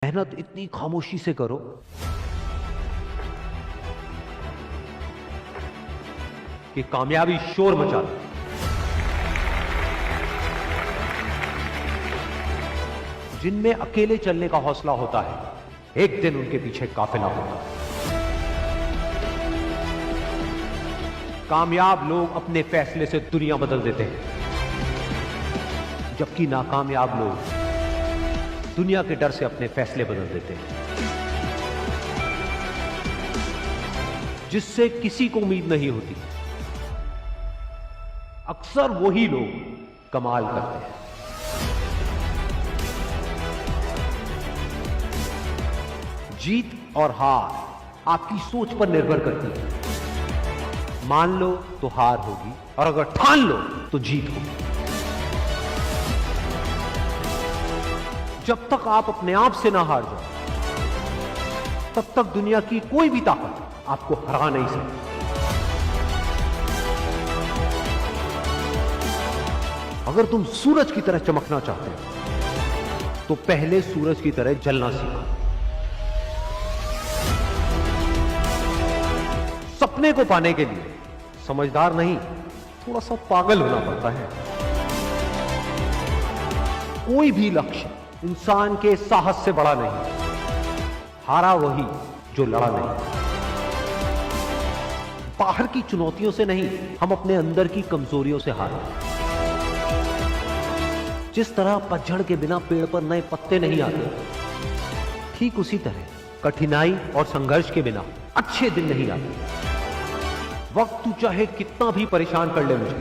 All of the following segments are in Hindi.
मेहनत इतनी खामोशी से करो कि कामयाबी शोर मचा दे। जिनमें अकेले चलने का हौसला होता है, एक दिन उनके पीछे काफिला होता है। कामयाब लोग अपने फैसले से दुनिया बदल देते हैं, जबकि नाकामयाब लोग दुनिया के डर से अपने फैसले बदल देते हैं। जिससे किसी को उम्मीद नहीं होती, अक्सर वही लोग कमाल करते हैं। जीत और हार आपकी सोच पर निर्भर करती है। मान लो तो हार होगी, और अगर ठान लो तो जीत होगी। जब तक आप अपने आप से ना हार जाओ, तब तक दुनिया की कोई भी ताकत आपको हरा नहीं सकती। अगर तुम सूरज की तरह चमकना चाहते हो, तो पहले सूरज की तरह जलना सीखो। सपने को पाने के लिए समझदार नहीं, थोड़ा सा पागल होना पड़ता है। कोई भी लक्ष्य इंसान के साहस से बड़ा नहीं। हारा वही जो लड़ा नहीं। बाहर की चुनौतियों से नहीं, हम अपने अंदर की कमजोरियों से हारे। जिस तरह पतझड़ के बिना पेड़ पर नए पत्ते नहीं आते, ठीक उसी तरह कठिनाई और संघर्ष के बिना अच्छे दिन नहीं आते। वक्त तू चाहे कितना भी परेशान कर ले मुझे,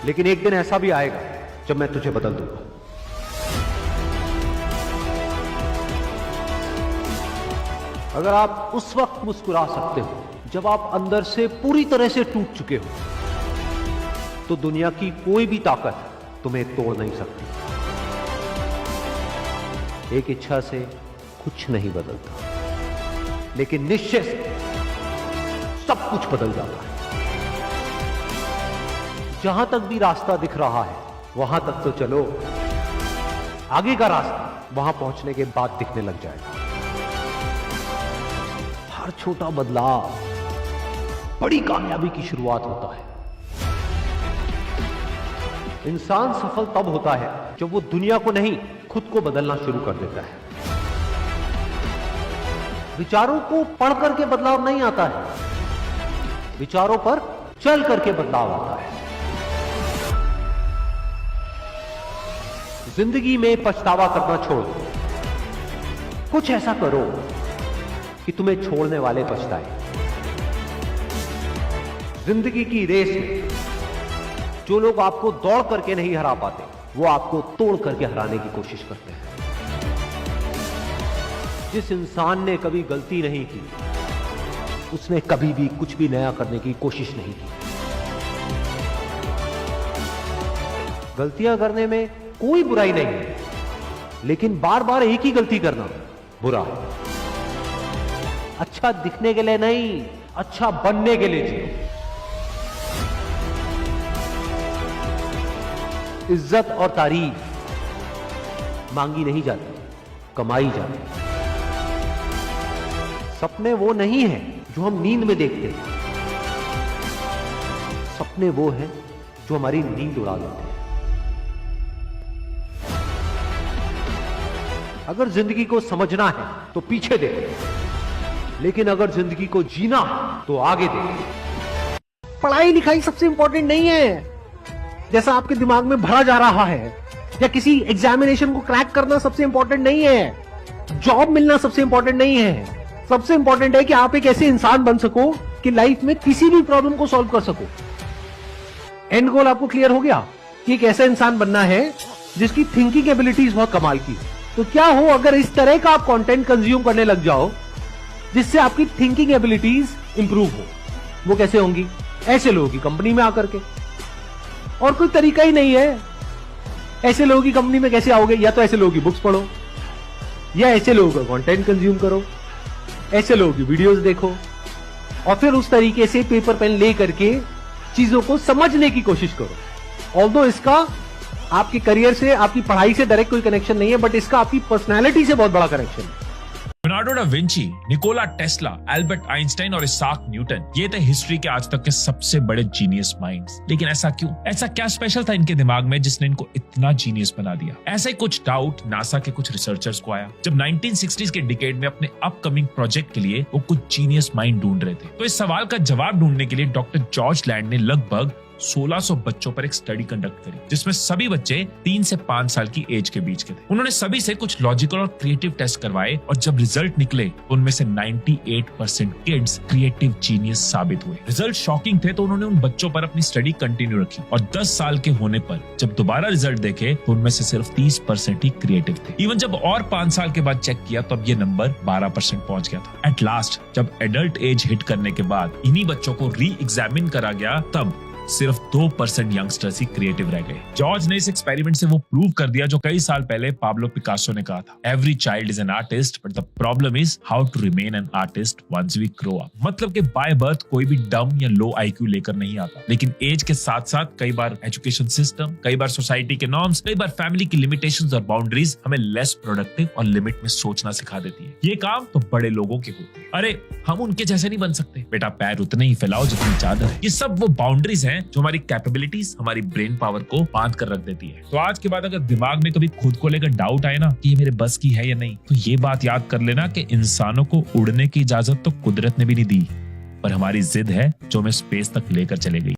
लेकिन एक दिन ऐसा भी आएगा जब मैं तुझे बदल दूंगा। अगर आप उस वक्त मुस्कुरा सकते हो जब आप अंदर से पूरी तरह से टूट चुके हो, तो दुनिया की कोई भी ताकत तुम्हें तोड़ नहीं सकती। एक इच्छा से कुछ नहीं बदलता, लेकिन निश्चय से सब कुछ बदल जाता है। जहां तक भी रास्ता दिख रहा है, वहां तक तो चलो। आगे का रास्ता वहां पहुंचने के बाद दिखने लग जाएगा। हर छोटा बदलाव बड़ी कामयाबी की शुरुआत होता है। इंसान सफल तब होता है जब वो दुनिया को नहीं, खुद को बदलना शुरू कर देता है। विचारों को पढ़ करके बदलाव नहीं आता है, विचारों पर चल करके बदलाव आता है। जिंदगी में पछतावा करना छोड़ दो। कुछ ऐसा करो कि तुम्हें छोड़ने वाले पछताए। जिंदगी की रेस में जो लोग आपको दौड़ करके नहीं हरा पाते, वो आपको तोड़ करके हराने की कोशिश करते हैं। जिस इंसान ने कभी गलती नहीं की, उसने कभी भी कुछ भी नया करने की कोशिश नहीं की। गलतियां करने में कोई बुराई नहीं है, लेकिन बार बार एक ही गलती करना बुरा है। अच्छा दिखने के लिए नहीं, अच्छा बनने के लिए जियो। इज्जत और तारीफ मांगी नहीं जाती, कमाई जाती। सपने वो नहीं है जो हम नींद में देखते हैं, सपने वो हैं जो हमारी नींद उड़ा देते हैं। अगर जिंदगी को समझना है तो पीछे देखो, लेकिन अगर जिंदगी को जीना तो आगे देखो। पढ़ाई लिखाई सबसे इंपॉर्टेंट नहीं है जैसा आपके दिमाग में भरा जा रहा है, या किसी एग्जामिनेशन को क्रैक करना सबसे इंपॉर्टेंट नहीं है। जॉब मिलना सबसे इंपॉर्टेंट नहीं है। सबसे इंपॉर्टेंट है कि आप एक ऐसे इंसान बन सको कि लाइफ में किसी भी प्रॉब्लम को सॉल्व कर सको। एंड गोल आपको क्लियर हो गया कि एक ऐसा इंसान बनना है जिसकी थिंकिंग एबिलिटीज बहुत कमाल की। तो क्या हो अगर इस तरह का आप कंटेंट कंज्यूम करने लग जाओ जिससे आपकी थिंकिंग एबिलिटीज इंप्रूव हो। वो कैसे होंगी? ऐसे लोगों की कंपनी में आकर के। और कोई तरीका ही नहीं है। ऐसे लोगों की कंपनी में कैसे आओगे? या तो ऐसे लोगों की बुक्स पढ़ो, या ऐसे लोगों का कंटेंट कंज्यूम करो, ऐसे लोगों की वीडियोस देखो, और फिर उस तरीके से पेपर पेन ले करके चीजों को समझने की कोशिश करो। ऑल्दो इसका आपके करियर से, आपकी पढ़ाई से डायरेक्ट कोई कनेक्शन नहीं है, बट इसका आपकी पर्सनैलिटी से बहुत बड़ा कनेक्शन है। Leonardo da Vinci, Nikola Tesla, Albert Einstein और इसाक न्यूटन, ये थे हिस्ट्री के आज तक के सबसे बड़े जीनियस माइंड्स। लेकिन ऐसा क्यों? ऐसा क्या स्पेशल था इनके दिमाग में जिसने इनको इतना जीनियस बना दिया? ऐसा ही कुछ डाउट नासा के कुछ रिसर्चर्स को आया जब 1960s के डिकेड में अपने अपकमिंग प्रोजेक्ट के लिए वो कुछ जीनियस माइंड ढूंढ रहे थे। तो इस सवाल का जवाब ढूंढने के लिए डॉक्टर जॉर्ज लैंड ने लगभग 1600 बच्चों पर एक स्टडी कंडक्ट करी, जिसमें सभी बच्चे 3 से 5 साल की एज के बीच के थे। उन्होंने सभी से कुछ लॉजिकल और क्रिएटिव टेस्ट करवाए और जब रिजल्ट निकले तो उनमें से 98% किड्स क्रिएटिव जीनियस साबित हुए। रिजल्ट शॉकिंग थे, तो उन्होंने उन बच्चों पर अपनी स्टडी कंटिन्यू रखी और 10 साल के होने पर जब दोबारा रिजल्ट देखे तो उनमें से सिर्फ 30% ही क्रिएटिव थे। इवन जब और 5 साल के बाद चेक किया तो अब ये नंबर 12% पहुंच गया था। एट लास्ट जब एडल्ट एज हिट करने के बाद इन्हीं बच्चों को री एग्जामिन करा गया, तब सिर्फ 2% यंगस्टर्स ही क्रिएटिव रह गए। जॉर्ज ने इस एक्सपेरिमेंट से वो प्रूव कर दिया जो कई साल पहले पाब्लो पिकासो ने कहा था, every child is an artist but the problem is how to remain an artist once we grow up. मतलब कि बाय बर्थ कोई भी डम या लो आईक्यू लेकर नहीं आता, लेकिन एज के साथ साथ कई बार एजुकेशन सिस्टम, कई बार सोसाइटी के नॉर्म्स, कई बार फैमिली की लिमिटेशंस और बाउंड्रीज हमें लेस प्रोडक्टिव और लिमिट में सोचना सिखा देती है। ये काम तो बड़े लोगों के होते हैं। अरे हम उनके जैसे नहीं बन सकते बेटा, पैर उतने ही फैलाओ जितनी चादर है। ये सब वो बाउंड्रीज हैं जो हमारी कैपेबिलिटीज, हमारी ब्रेन पावर को बांध कर रख देती है। तो आज के बाद अगर दिमाग में कभी खुद को लेकर डाउट आए ना कि ये मेरे बस की है या नहीं, तो ये बात याद कर लेना कि इंसानों को उड़ने की इजाजत तो कुदरत ने भी नहीं दी, पर हमारी जिद है जो हमें स्पेस तक लेकर चले गई।